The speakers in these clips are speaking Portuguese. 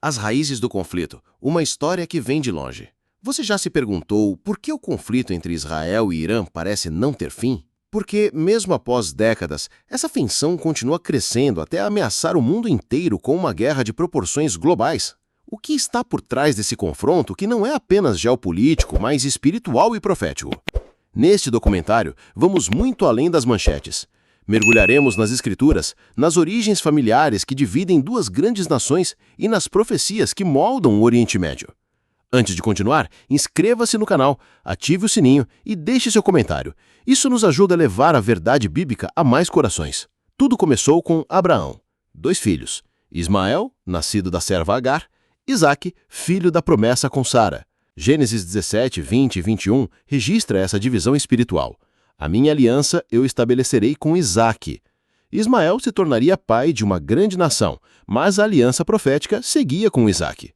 As raízes do conflito, uma história que vem de longe. Você já se perguntou por que o conflito entre Israel e Irã parece não ter fim? Porque, mesmo após décadas, essa tensão continua crescendo até ameaçar o mundo inteiro com uma guerra de proporções globais. O que está por trás desse confronto que não é apenas geopolítico, mas espiritual e profético? Neste documentário, vamos muito além das manchetes. Mergulharemos nas escrituras, nas origens familiares que dividem duas grandes nações e nas profecias que moldam o Oriente Médio. Antes de continuar, inscreva-se no canal, ative o sininho e deixe seu comentário. Isso nos ajuda a levar a verdade bíblica a mais corações. Tudo começou com Abraão, 2 filhos, Ismael, nascido da serva Agar, Isaque, filho da promessa com Sara. Gênesis 17, 20 e 21 registra essa divisão espiritual. A minha aliança eu estabelecerei com Isaque. Ismael se tornaria pai de uma grande nação, mas a aliança profética seguia com Isaque.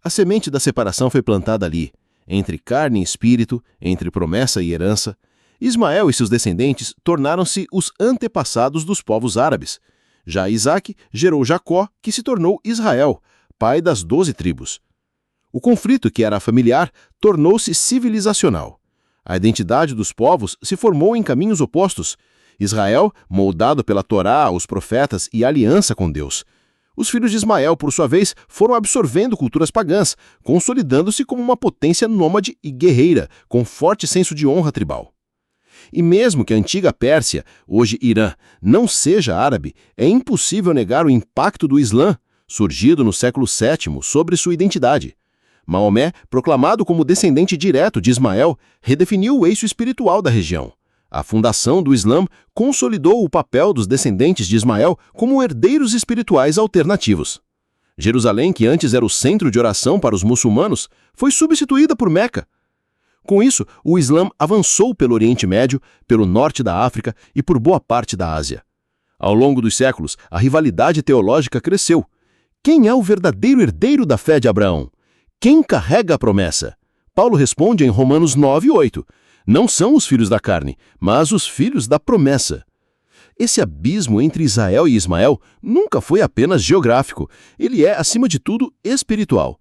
A semente da separação foi plantada ali, entre carne e espírito, entre promessa e herança. Ismael e seus descendentes tornaram-se os antepassados dos povos árabes. Já Isaque gerou Jacó, que se tornou Israel, pai das 12 tribos. O conflito, que era familiar, tornou-se civilizacional. A identidade dos povos se formou em caminhos opostos. Israel, moldado pela Torá, os profetas e a aliança com Deus. Os filhos de Ismael, por sua vez, foram absorvendo culturas pagãs, consolidando-se como uma potência nômade e guerreira, com forte senso de honra tribal. E mesmo que a antiga Pérsia, hoje Irã, não seja árabe, é impossível negar o impacto do Islã, surgido no século VII, sobre sua identidade. Maomé, proclamado como descendente direto de Ismael, redefiniu o eixo espiritual da região. A fundação do Islã consolidou o papel dos descendentes de Ismael como herdeiros espirituais alternativos. Jerusalém, que antes era o centro de oração para os muçulmanos, foi substituída por Meca. Com isso, o Islã avançou pelo Oriente Médio, pelo norte da África e por boa parte da Ásia. Ao longo dos séculos, a rivalidade teológica cresceu. Quem é o verdadeiro herdeiro da fé de Abraão? Quem carrega a promessa? Paulo responde em Romanos 9:8. Não são os filhos da carne, mas os filhos da promessa. Esse abismo entre Israel e Ismael nunca foi apenas geográfico, ele é, acima de tudo, espiritual.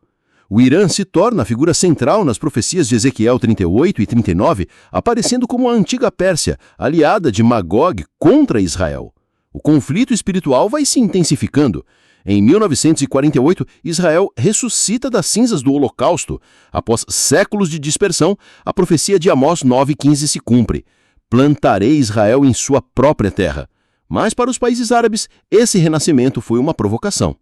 O Irã se torna a figura central nas profecias de Ezequiel 38 e 39, aparecendo como a antiga Pérsia, aliada de Magog contra Israel. O conflito espiritual vai se intensificando. Em 1948, Israel ressuscita das cinzas do Holocausto. Após séculos de dispersão, a profecia de Amós 9:15 se cumpre. Plantarei Israel em sua própria terra. Mas para os países árabes, esse renascimento foi uma provocação.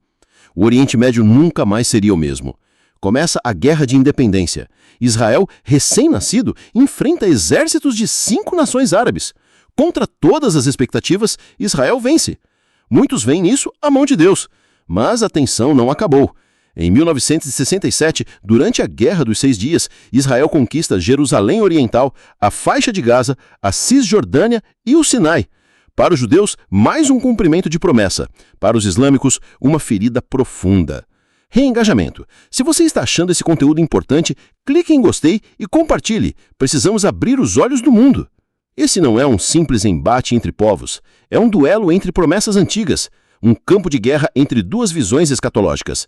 O Oriente Médio nunca mais seria o mesmo. Começa a Guerra de Independência. Israel, recém-nascido, enfrenta exércitos de 5 nações árabes. Contra todas as expectativas, Israel vence. Muitos veem nisso a mão de Deus. Mas a tensão não acabou. Em 1967, durante a Guerra dos 6 Dias, Israel conquista Jerusalém Oriental, a faixa de Gaza, a Cisjordânia e o Sinai. Para os judeus, mais um cumprimento de promessa. Para os islâmicos, uma ferida profunda. Reengajamento. Se você está achando esse conteúdo importante, clique em gostei e compartilhe. Precisamos abrir os olhos do mundo. Esse não é um simples embate entre povos. É um duelo entre promessas antigas. Um campo de guerra entre duas visões escatológicas.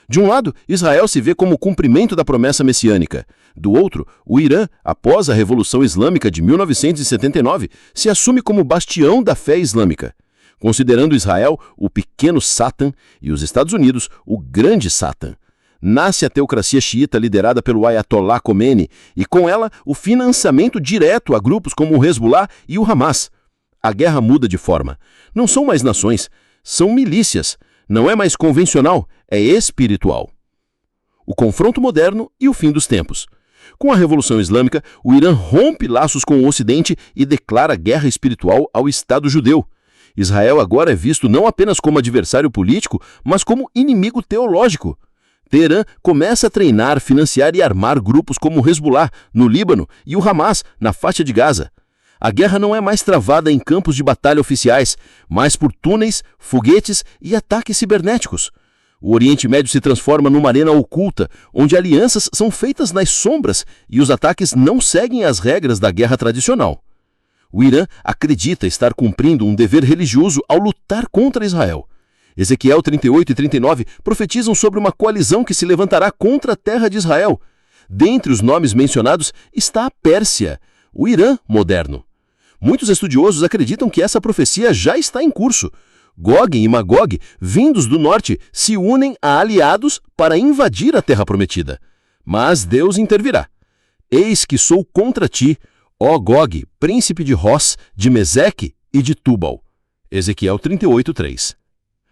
De um lado, Israel se vê como o cumprimento da promessa messiânica. Do outro, o Irã, após a Revolução Islâmica de 1979, se assume como bastião da fé islâmica, considerando Israel o pequeno Satã e os Estados Unidos o grande Satã. Nasce a teocracia xiita liderada pelo Ayatollah Khomeini e, com ela, o financiamento direto a grupos como o Hezbollah e o Hamas. A guerra muda de forma. Não são mais nações. São milícias. Não é mais convencional, é espiritual. O confronto moderno e o fim dos tempos. Com a Revolução Islâmica, o Irã rompe laços com o Ocidente e declara guerra espiritual ao Estado judeu. Israel agora é visto não apenas como adversário político, mas como inimigo teológico. Teherã começa a treinar, financiar e armar grupos como o Hezbollah, no Líbano, e o Hamas, na faixa de Gaza. A guerra não é mais travada em campos de batalha oficiais, mas por túneis, foguetes e ataques cibernéticos. O Oriente Médio se transforma numa arena oculta, onde alianças são feitas nas sombras e os ataques não seguem as regras da guerra tradicional. O Irã acredita estar cumprindo um dever religioso ao lutar contra Israel. Ezequiel 38 e 39 profetizam sobre uma coalizão que se levantará contra a terra de Israel. Dentre os nomes mencionados está a Pérsia, o Irã moderno. Muitos estudiosos acreditam que essa profecia já está em curso. Gog e Magog, vindos do norte, se unem a aliados para invadir a terra prometida. Mas Deus intervirá. Eis que sou contra ti, ó Gog, príncipe de Ros, de Meseque e de Tubal. Ezequiel 38, 3.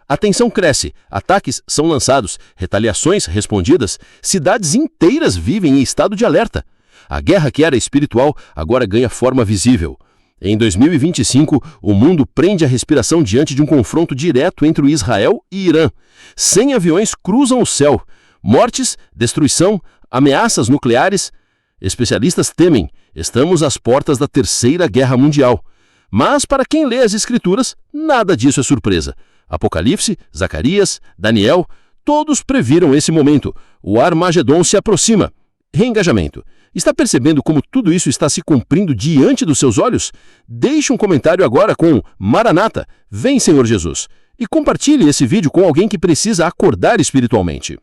A tensão cresce, ataques são lançados, retaliações respondidas, cidades inteiras vivem em estado de alerta. A guerra que era espiritual agora ganha forma visível. Em 2025, o mundo prende a respiração diante de um confronto direto entre Israel e Irã. 100 aviões cruzam o céu. Mortes, destruição, ameaças nucleares. Especialistas temem, estamos às portas da Terceira Guerra Mundial. Mas para quem lê as Escrituras, nada disso é surpresa. Apocalipse, Zacarias, Daniel, todos previram esse momento. O Armagedon se aproxima. Reengajamento. Está percebendo como tudo isso está se cumprindo diante dos seus olhos? Deixe um comentário agora com Maranata, vem Senhor Jesus, e compartilhe esse vídeo com alguém que precisa acordar espiritualmente.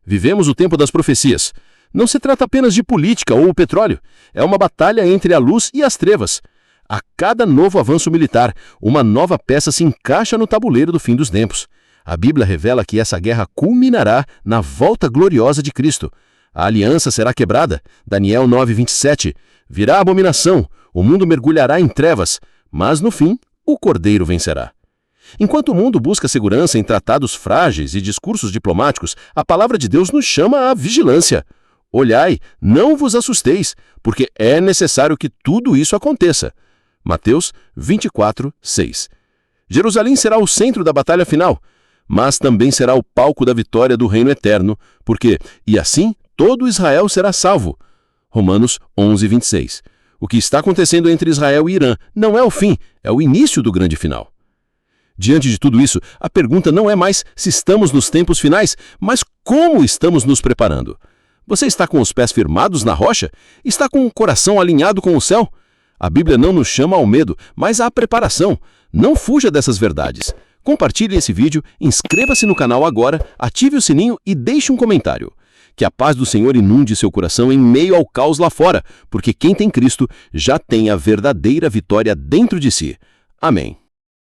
Vivemos o tempo das profecias. Não se trata apenas de política ou petróleo. É uma batalha entre a luz e as trevas. A cada novo avanço militar, uma nova peça se encaixa no tabuleiro do fim dos tempos. A Bíblia revela que essa guerra culminará na volta gloriosa de Cristo. A aliança será quebrada. Daniel 9:27. Virá a abominação, o mundo mergulhará em trevas, mas no fim, o Cordeiro vencerá. Enquanto o mundo busca segurança em tratados frágeis e discursos diplomáticos, a palavra de Deus nos chama à vigilância. Olhai, não vos assusteis, porque é necessário que tudo isso aconteça. Mateus 24:6. Jerusalém será o centro da batalha final, mas também será o palco da vitória do reino eterno, porque, e assim, todo Israel será salvo. Romanos 11:26. O que está acontecendo entre Israel e Irã não é o fim, é o início do grande final. Diante de tudo isso, a pergunta não é mais se estamos nos tempos finais, mas como estamos nos preparando. Você está com os pés firmados na rocha? Está com o coração alinhado com o céu? A Bíblia não nos chama ao medo, mas à preparação. Não fuja dessas verdades. Compartilhe esse vídeo, inscreva-se no canal agora, ative o sininho e deixe um comentário. Que a paz do Senhor inunde seu coração em meio ao caos lá fora, porque quem tem Cristo já tem a verdadeira vitória dentro de si. Amém.